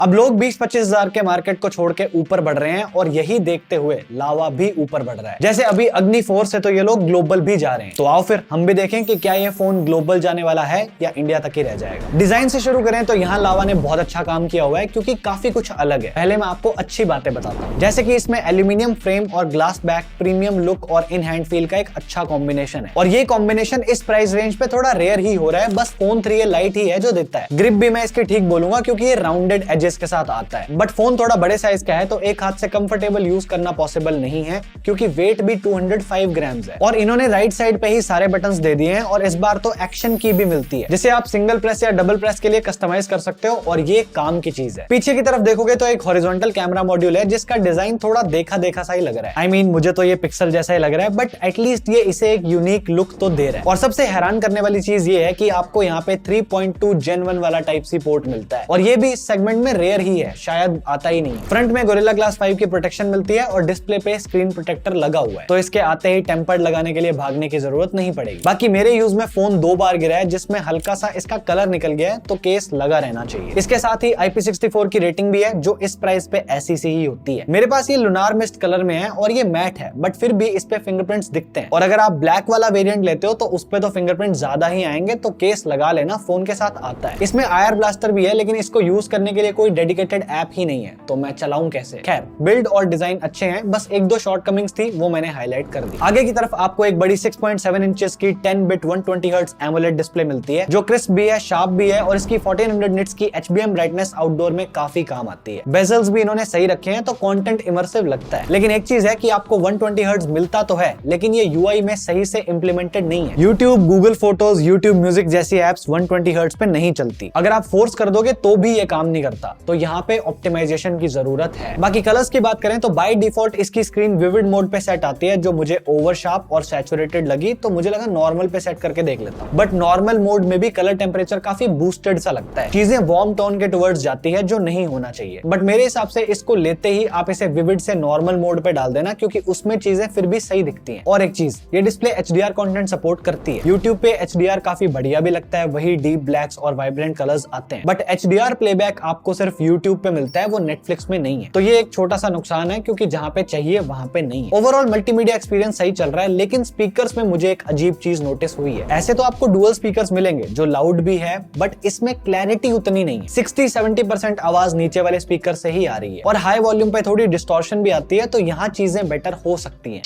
अब लोग 20-25 हजार के मार्केट को छोड़ के ऊपर बढ़ रहे हैं और यही देखते हुए लावा भी ऊपर बढ़ रहा है। जैसे अभी अग्नि 4 से तो ये लोग ग्लोबल भी जा रहे हैं। तो आओ फिर हम भी देखें कि क्या ये फोन ग्लोबल जाने वाला है या इंडिया तक ही रह जाएगा। डिजाइन से शुरू करें तो यहाँ लावा ने बहुत अच्छा काम किया हुआ है क्योंकि काफी कुछ अलग है। पहले मैं आपको अच्छी बातें बताता हूँ, जैसे कि इसमें एल्यूमिनियम फ्रेम और ग्लास बैक, प्रीमियम लुक और इन हैंड फील का एक अच्छा कॉम्बिनेशन है। और ये कॉम्बिनेशन इस प्राइस रेंज पे थोड़ा रेयर ही हो रहा है। बस फोन 3 लाइट ही है जो देता है। ग्रिप भी मैं इसकी ठीक बोलूंगा क्योंकि ये राउंडेड एजेस के साथ आता है। बट फोन थोड़ा बड़े साइज का है तो एक हाथ से कंफर्टेबल यूज करना पॉसिबल नहीं है क्योंकि वेट भी 205 ग्राम्स है। और इन्होंने राइट साइड पे ही सारे बटन्स दे दिए हैं और इस बार तो एक्शन की भी मिलती है जिसे आप सिंगल प्रेस या डबल प्रेस के लिए कस्टमाइज कर सकते हो और ये काम की चीज है। पीछे की तरफ देखोगे तो एक हॉरिजॉन्टल कैमरा मॉड्यूल है जिसका डिजाइन थोड़ा देखा देखा सा ही लग रहा है। I mean, मुझे तो ये पिक्सल जैसा ही लग रहा है बट एटलीस्ट ये इसे एक यूनिक लुक तो दे रहा है। और सबसे हैरान करने वाली चीज ये है कि आपको यहाँ पे 3.2 Gen 1 वाला टाइप सी पोर्ट मिलता है और ये भी इस सेगमेंट में रेयर ही है, शायद आता ही नहीं। फ्रंट में गोरिल्ला ग्लास 5 की प्रोटेक्शन मिलती है और डिस्प्ले पे स्क्रीन प्रोटेक्टर लगा हुआ है तो इसके आते ही टेम्पर्ड लगाने के लिए भागने की जरूरत नहीं पड़ेगी। बाकी मेरे यूज में फोन 2 बार गिरा है जिसमें हल्का सा इसका कलर निकल गया है तो केस लगा रहना चाहिए। इसके साथ ही IP64 की रेटिंग भी है जो इस प्राइस पे ऐसी सी ही होती है। मेरे पास ये लुनार मिस्ट कलर में है और ये मैट है बट फिर भी इस पे फिंगरप्रिंट्स दिखते हैं। और अगर आप ब्लैक वाला वेरिएंट लेते हो तो उस पे तो फिंगरप्रिंट ज्यादा ही आएंगे तो केस लगा लेना, फोन के साथ आता है। इसमें IR ब्लास्टर भी है लेकिन इसको यूज करने के लिए कोई डेडिकेटेड ऐप ही नहीं है तो मैं चलाऊं कैसे। खैर, बिल्ड और डिजाइन अच्छे हैं, बस 1-2 शॉर्टकमिंग्स थी वो मैंने हाईलाइट कर दी। आगे की तरफ आपको एक बड़ी 6.7 इंचेस की 10-bit 120 हर्ट्ज एमोलेड डिस्प्ले मिलती है जो क्रिस्प भी है, शार्प भी है और इसकी 1400 निट्स की HBM ब्राइटनेस आउटडोर में काफी काम आती है। बेजल्स भी इन्होंने सही रखे हैं तो कंटेंट इमर्सिव लगता है। लेकिन एक चीज है कि आपको 120 हर्ट्ज मिलता तो है लेकिन ये UI में सही से इंप्लीमेंटेड नहीं है। YouTube, Google photos, YouTube music जैसी एप्स 120 हर्ट्ज पे नहीं चलती। अगर आप फोर्स कर दोगे तो भी ये काम नहीं करता तो यहाँ पे ऑप्टिमाइजेशन की जरूरत है। बाकी कलर्स की बात करें तो बाय डिफॉल्ट इसकी स्क्रीन विविड मोड पे सेट आती है जो मुझे ओवर शार्प और सैचुरेटेड लगी तो मुझे लगा नॉर्मल पे सेट करके देख लेता हूं। बट नॉर्मल मोड में भी कलर टेम्परेचर काफी बूस्टेड सा लगता है, चीजें वार्म टोन के टुवर्ड्स जाती है जो नहीं होना चाहिए। बट मेरे हिसाब से इसको लेते ही आप इसे विविड से नॉर्मल मोड पे डाल देना क्योंकि उसमें चीजें फिर भी सही दिखती हैं। और एक चीज, ये डिस्प्ले HDR कंटेंट सपोर्ट करती है। YouTube पे HDR काफी बढ़िया भी लगता है, वही डीप ब्लैक्स और वाइब्रेंट कलर्स आते हैं। बट HDR प्लेबैक आपको सिर्फ YouTube पे मिलता है, वो Netflix में नहीं है। तो ये एक छोटा सा नुकसान है क्योंकि जहां पे चाहिए वहां पे नहीं है। ओवरऑल मल्टीमीडिया एक्सपीरियंस सही चल रहा है लेकिन स्पीकर्स में मुझे एक अजीब चीज नोटिस हुई है। ऐसे तो आपको डुअल स्पीकर्स मिलेंगे जो लाउड भी है बट इसमें क्लैरिटी उतनी नहीं है। 60-70% आवाज नीचे वाले स्पीकर से ही आ रही है और हाई वॉल्यूम पे थोड़ी डिस्टॉर्शन भी आती है तो यहाँ चीजें बेटर हो सकती हैं।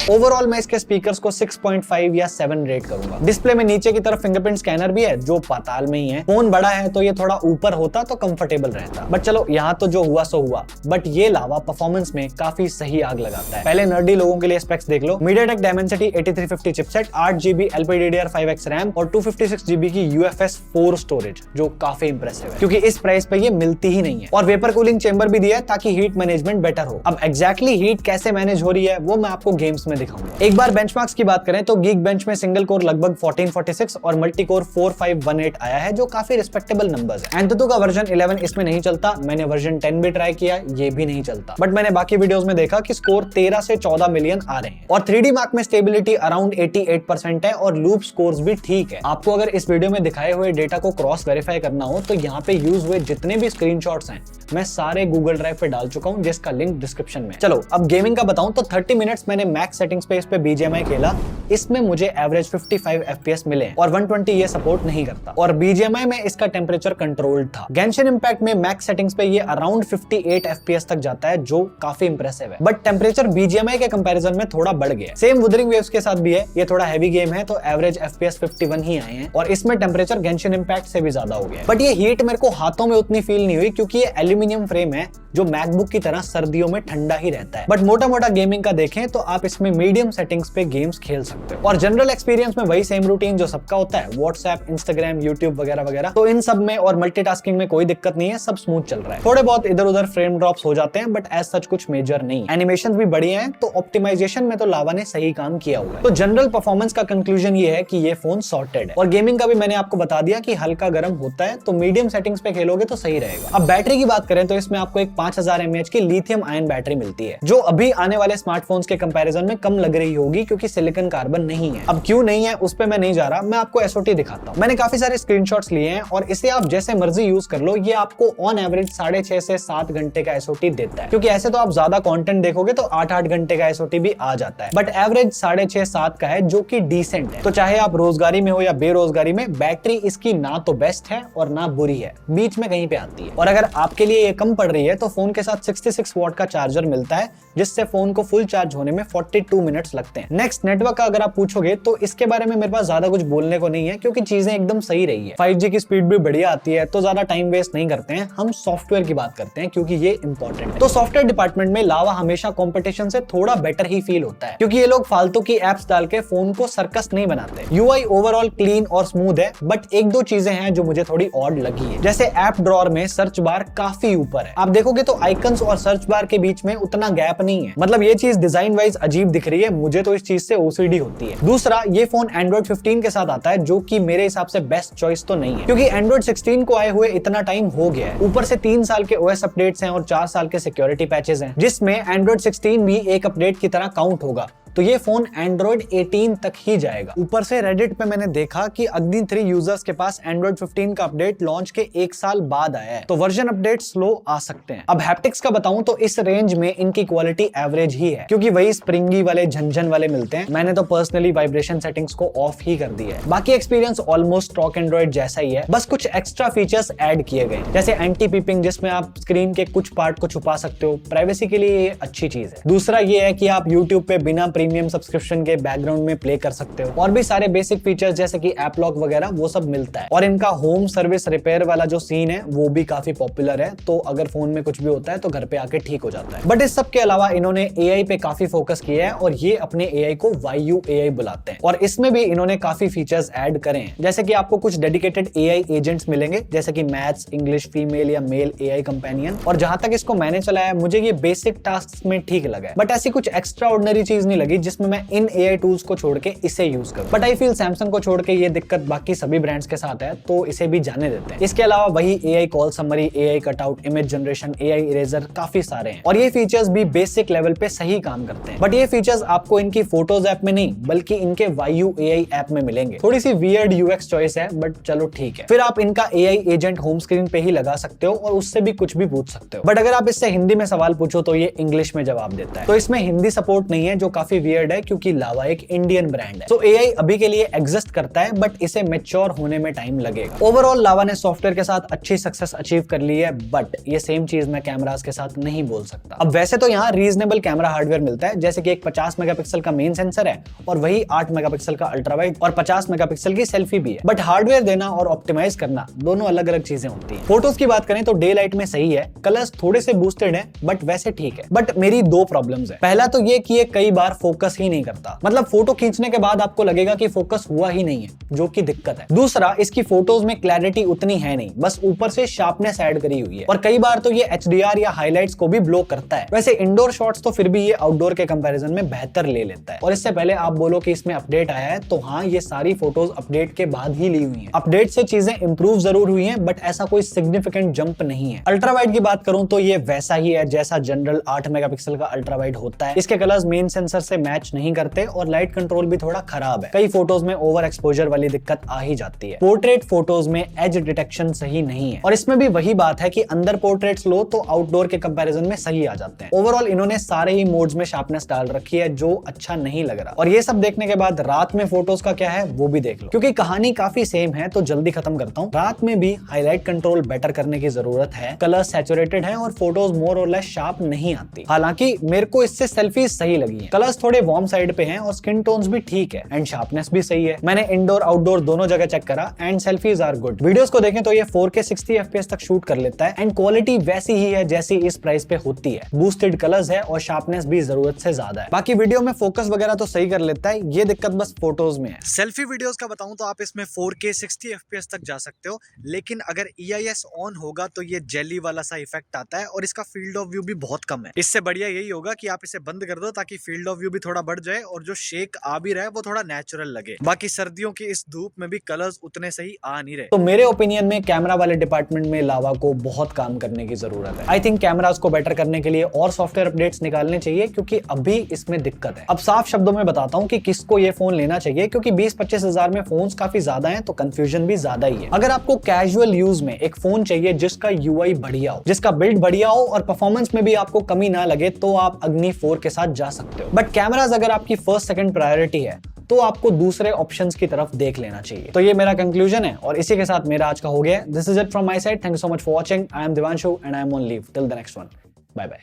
ओवरऑल मैं इसके स्पीकर्स को 6.5 या 7 रेट करूंगा। डिस्प्ले में नीचे की तरफ फिंगरप्रिंट स्कैनर भी है जो पाताल में ही है। फोन बड़ा है तो ये थोड़ा ऊपर होता तो कंफर्टेबल रहता बट चलो यहाँ तो जो हुआ सो हुआ। बट ये लावा परफॉर्मेंस में काफी सही आग लगाता है। पहले नर्डी लोगों के लिए स्पेक्स देख लो। MediaTek Dimensity 8350 chipset, 8GB LPDDR5X RAM और 256GB की UFS 4 स्टोरेज जो काफी इंप्रेसिव है क्योंकि इस प्राइस पे ये मिलती ही नहीं है। और वेपर कूलिंग चेंबर भी दिया है ताकि हीट मैनेजमेंट बेटर हो। अब एग्जैक्टली हीट कैसे मैनेज हो रही है वो मैं आपको गेम्स में दिखाऊंगा। एक बार बेंचमार्क्स की बात करें तो Geekbench में सिंगल कोर लगभग 1446 और मल्टी कोर 4518 आया है जो काफी रिस्पेक्टेबल नंबर्स है। Antutu का वर्जन 11 इसमें नहीं चलता, मैंने वर्जन 10 भी ट्राई किया, ये भी नहीं चलता। बट मैंने बाकी वीडियोस में देखा कि स्कोर 13 से 14 मिलियन आ रहे हैं और 3D मार्क में स्टेबिलिटी अराउंड 88% है और लूप स्कोर्स भी ठीक है। आपको अगर इस वीडियो में दिखाए हुए डेटा को क्रॉस वेरीफाई करना हो तो यहाँ पे यूज हुए जितने भी स्क्रीनशॉट्स हैं मैं सारे गूगल ड्राइव पे डाल चुका हूँ जिसका लिंक डिस्क्रिप्शन में। चलो अब गेमिंग का बताऊं तो 30 मिनट्स मैंने मैक्स सेटिंग्स पे इस पे BGMI खेला, इसमें मुझे एवरेज 55 FPS मिले और 120 ये सपोर्ट नहीं करता और BGMI में इसका टेम्परेचर कंट्रोल्ड था। Genshin Impact में मैक्स सेटिंग्स पे ये अराउंड 58 FPS तक जाता है जो काफी इंप्रेसिव है बट टेम्परेचर BGMI के कंपैरिजन में थोड़ा बढ़ गया। सेम Wuthering Waves के साथ भी है, ये थोड़ा हैवी गेम है तो एवरेज FPS 51 ही आए हैं और इसमें टेम्परेचर Genshin Impact से भी ज्यादा हो गया। बट ये हीट मेरे को हाथों में उतनी फील नहीं हुई क्योंकि ये एल्यूमिनियम फ्रेम है जो मैकबुक की तरह सर्दियों में ठंडा ही रहता है। बट मोटा मोटा गेमिंग का देखें तो आप इसमें मीडियम सेटिंग्स पे गेम्स खेल सकते हो और जनरल एक्सपीरियंस में वही सेम रूटीन जो सबका होता है, व्हाट्सएप, इंस्टाग्राम, यूट्यूब वगैरह वगैरह। तो इन सब में और मल्टीटास्किंग में कोई दिक्कत नहीं है, सब स्मूथ चल रहा है। थोड़े बहुत इधर उधर फ्रेम ड्रॉप्स हो जाते हैं बट एज सच कुछ मेजर नहीं। एनिमेशन भी बढ़िया है तो ऑप्टिमाइजेशन में तो लावा ने सही काम किया हुआ है। तो जनरल परफॉर्मेंस का कंक्लूजन ये है कि ये फोन सॉर्टेड है और गेमिंग का भी मैंने आपको बता दिया कि हल्का गर्म होता है तो मीडियम सेटिंग्स पे खेलोगे तो सही रहेगा। अब बैटरी की बात करें तो इसमें आपको एक 5000 mAh की लिथियम आयन बैटरी मिलती है जो अभी आने वाले स्मार्टफोन्स के कंपैरिजन में कम लग रही होगी क्योंकि सिलिकॉन कार्बन नहीं है। अब क्यों नहीं है उस पे मैं नहीं जा रहा, मैं आपको एसओटी दिखाता हूँ। मैंने काफी सारे स्क्रीनशॉट्स लिए हैं और इसे आप जैसे मर्जी यूज कर लो, ये आपको ऑन एवरेज 6.5 से 7 घंटे का एसओटी देता है, क्योंकि ऐसे तो आप ज्यादा कंटेंट देखोगे तो 8-8 घंटे का एसओटी भी आ जाता है, बट एवरेज 6.5-7 का है, जो कि डिसेंट है। तो चाहे आप रोजगारी में हो या बेरोजगारी में, बैटरी इसकी ना तो बेस्ट है और ना बुरी है, बीच में कहीं पे आती है। और अगर आपके लिए ये कम पड़ रही है तो फोन के साथ 66 वॉट का चार्जर मिलता है, जिससे फोन को फुल चार्ज होने में 42 मिनट्स लगते हैं। नेक्स्ट, नेटवर्क का अगर आप पूछोगे तो इसके बारे में मेरे पास ज्यादा कुछ बोलने को नहीं है, क्योंकि चीजें एकदम सही रही है। 5G की स्पीड भी बढ़िया आती है, तो ज्यादा टाइम वेस्ट नहीं करते हैं, हम सॉफ्टवेयर की बात करते हैं क्योंकि ये इंपॉर्टेंट है। तो सॉफ्टवेयर डिपार्टमेंट में लावा हमेशा कंपटीशन से थोड़ा बेटर ही फील होता है, क्योंकि ये लोग फालतू की एप्स डाल के फोन को सर्कस नहीं बनाते। यूआई ओवरऑल क्लीन और स्मूथ है, बट एक दो चीजें हैं जो मुझे थोड़ी ऑड लगी है। जैसे ऐप ड्रॉअर में सर्च बार काफी ऊपर है, आप देखोगे तो आइकन्स और सर्च बार के बीच में उतना गैप नहीं है। मतलब ये चीज डिजाइन वाइज अजीब दिख रही है, मुझे तो इस चीज से ओसीडी होती है। दूसरा, ये फोन एंड्रॉइड 15 के साथ आता है, जो कि मेरे हिसाब से बेस्ट चॉइस तो नहीं है, क्योंकि एंड्रॉइड 16 को आए हुए इतना टाइम हो गया है। ऊपर से 3 साल के ओएस अपडेट्स हैं और 4 साल के सिक्योरिटी पैचेस हैं, जिसमें एंड्रॉइड 16 भी एक अपडेट की तरह काउंट होगा। तो ये फोन एंड्रॉइड 18 तक ही जाएगा। ऊपर से रेडिट पे मैंने देखा कि अग्नि 3 यूजर्स के पास एंड्रॉइड 15 का अपडेट लॉन्च के 1 साल बाद आया है, तो वर्जन अपडेट स्लो आ सकते हैं। अब हैप्टिक्स का बताऊं तो इस रेंज में इनकी क्वालिटी एवरेज ही है, क्योंकि वही स्प्रिंगी वाले झंझन वाले मिलते हैं। मैंने तो पर्सनली वाइब्रेशन सेटिंग्स को ऑफ ही कर दिया है। बाकी एक्सपीरियंस ऑलमोस्ट स्टॉक एंड्रॉइड जैसा ही है, बस कुछ एक्स्ट्रा फीचर्स ऐड किए गए, जैसे एंटी पीपिंग, जिसमें आप स्क्रीन के कुछ पार्ट को छुपा सकते हो। प्राइवेसी के लिए ये अच्छी चीज है। दूसरा ये है कि आप यूट्यूब पे बिना प्रीमियम सब्सक्रिप्शन के बैकग्राउंड में प्ले कर सकते हो, और भी सारे बेसिक फीचर्स जैसे कि ऐप लॉक वगैरह वो सब मिलता है। और इनका होम सर्विस रिपेयर वाला जो सीन है वो भी काफी पॉपुलर है, तो अगर फोन में कुछ भी होता है तो घर पे आके ठीक हो जाता है। बट इस सब के अलावा इन्होंने एआई पे काफी फोकस किया है, और ये अपने एआई को वायु एआई बुलाते हैं, और इसमें भी इन्होंने काफी फीचर्स ऐड करे हैं, जैसे कि आपको कुछ डेडिकेटेड एआई एजेंट्स मिलेंगे, जैसे कि मैथ्स, इंग्लिश, फीमेल या मेल एआई कंपेनियन। और जहां तक इसको मैंने चलाया, मुझे ये बेसिक टास्क में ठीक लगा है, बट ऐसी कुछ एक्स्ट्रा ऑर्डिनरी चीज नहीं लगी जिसमें मैं इन एआई टूल्स को छोड़ के इसे यूज करूं। बट आई फील सैमसंग को छोड़ के ये दिक्कत बाकी सभी ब्रांड्स के साथ है, तो इसे भी जाने देते हैं। इसके अलावा वही AI call summary, AI cutout, image generation, AI eraser, काफी सारे हैं, और ये फीचर्स भी बेसिक लेवल पे सही काम करते हैं। बट ये फीचर्स आपको इनकी फोटोज ऐप में नहीं, बल्कि इनके वायु एआई ऐप में मिलेंगे। थोड़ी सी वियर्ड यूएक्स चॉइस है, बट चलो ठीक है। फिर आप इनका एआई एजेंट होम स्क्रीन पे ही लगा सकते हो और उससे भी कुछ भी पूछ सकते हो। बट अगर आप इससे हिंदी में सवाल पूछो तो ये इंग्लिश में जवाब देता है, तो इसमें हिंदी सपोर्ट नहीं है, जो काफी वियर्ड है, क्योंकि लावा एक इंडियन ब्रांड है। तो एआई अभी के लिए एग्जिस्ट करता है, बट इसे मैच्योर होने में टाइम लगेगा। ओवरऑल लावा ने सॉफ्टवेयर के साथ अच्छी सक्सेस अचीव कर ली है, बट ये सेम चीज मैं कैमरास के साथ नहीं बोल सकता। अब वैसे तो यहाँ रीजनेबल कैमरा हार्डवेयर मिलता है, जैसे कि एक 50 मेगापिक्सल का मेन सेंसर है, और वही 8 मेगापिक्सल का अल्ट्रा वाइड और 50 मेगापिक्सल की सेल्फी भी है। बट हार्डवेयर देना और ऑप्टिमाइज करना दोनों अलग अलग चीजें होती हैं। फोटोज की बात करें तो डे लाइट में सही है, कलर्स थोड़े से बूस्टेड हैं, बट वैसे ठीक है। बट मेरी 2 प्रॉब्लम्स है। पहला तो ये कि ये कई बार फोकस ही नहीं करता, मतलब फोटो खींचने के बाद आपको लगेगा कि फोकस हुआ ही नहीं है, जो कि दिक्कत है। दूसरा, इसकी फोटोज में क्लैरिटी उतनी है नहीं, बस ऊपर से शार्पनेस ऐड करी हुई है, और कई बार तो ये HDR या हाइलाइट्स को भी ब्लो करता है। वैसे इंडोर शॉट्स तो फिर भी ये आउटडोर के कंपैरिजन में बेहतर ले लेता है। और इससे पहले आप बोलो कि इसमें अपडेट आया है, तो हाँ, ये सारी फोटोज अपडेट के बाद ही ली हुई हैं। अपडेट से चीजें इंप्रूव जरूर हुई हैं, बट ऐसा कोई सिग्निफिकेंट जंप नहीं है। अल्ट्रा वाइड की बात करूं तो ये वैसा ही है जैसा जनरल 8 मेगापिक्सल का अल्ट्रा वाइड होता है। इसके कलर्स मेन सेंसर से मैच नहीं करते, और लाइट कंट्रोल भी थोड़ा खराब है। कई फोटोज में ओवर एक्सपोजर वाली दिक्कत आ ही जाती है। पोर्ट्रेट फोटोज में एज डिटेक्शन सही नहीं है, और इसमें भी वही बात है कि अंदर पोर्ट्रेट्स लो तो आउटडोर के कंपैरिजन में सही आ जाते हैं। ओवरऑल इन्होंने सारे ही मोड्स में शार्पनेस डाल रखी है, जो अच्छा नहीं लग रहा। और ये सब देखने के बाद रात में फोटोज का क्या है वो भी देख लो, क्योंकि कहानी काफी सेम है, तो जल्दी खत्म करता हूँ। रात में भी हाईलाइट कंट्रोल बेटर करने की जरूरत है, कलर सैचुरेटेड है और फोटोज मोर और लेस शार्प नहीं आती। हालांकि मेरे को इससे सेल्फीज सही लगी है, कलर्स थोड़े वार्म साइड पे हैं और स्किन टोन्स भी ठीक है, एंड शार्पनेस भी सही है। मैंने इंडोर आउटडोर दोनों जगह चेक करा, and selfies are good. Videos को देखें तो ये 4K 60 FPS तक शूट कर लेता है, एंड क्वालिटी वैसी ही है जैसी इस प्राइस पे होती है। बूस्टेड कलर्स है और शार्पनेस भी जरूरत से ज्यादा है। बाकी वीडियो में फोकस वगैरह तो सही कर लेता है, ये दिक्कत बस फोटोज में है। सेल्फी वीडियोस का बताऊं तो आप इसमें 4K 60 FPS तक जा सकते हो, लेकिन अगर EIS ऑन होगा तो ये जेली वाला सा इफेक्ट आता है, और इसका फील्ड ऑफ व्यू भी बहुत कम है। इससे बढ़िया यही होगा कि आप इसे बंद कर दो, ताकि फील्ड ऑफ व्यू भी भी थोड़ा बढ़ जाए और जो शेक आ भी रहा है वो थोड़ा नेचुरल लगे। बाकी सर्दियों की इस धूप में भी कलर्स उतने सही आ नहीं रहे। तो मेरे ओपिनियन में कैमरा वाले डिपार्टमेंट में लावा को बहुत काम करने की जरूरत है। आई थिंक कैमरास को बेटर करने के लिए और सॉफ्टवेयर अपडेट्स निकालने चाहिए, क्योंकि अभी इसमें दिक्कत है। अब साफ शब्दों में बताता हूं कि किसको ये फोन लेना चाहिए, क्योंकि 20-25 हजार में फोन्स काफी ज्यादा हैं, तो कंफ्यूजन भी ज्यादा ही है। अगर आपको कैजुअल यूज में एक फोन चाहिए जिसका यूआई बढ़िया हो, जिसका बिल्ड बढ़िया हो और परफॉर्मेंस में भी आपको कमी ना लगे, तो आप अग्नि 4 के साथ जा सकते हो। बट कैमराज अगर आपकी फर्स्ट सेकंड प्रायोरिटी है तो आपको दूसरे ऑप्शंस की तरफ देख लेना चाहिए। तो ये मेरा कंक्लूजन है और इसी के साथ मेरा आज का हो गया। This is it from my side. Thank you so much for watching. I am Divanshu and I am on leave till the next one. Bye bye.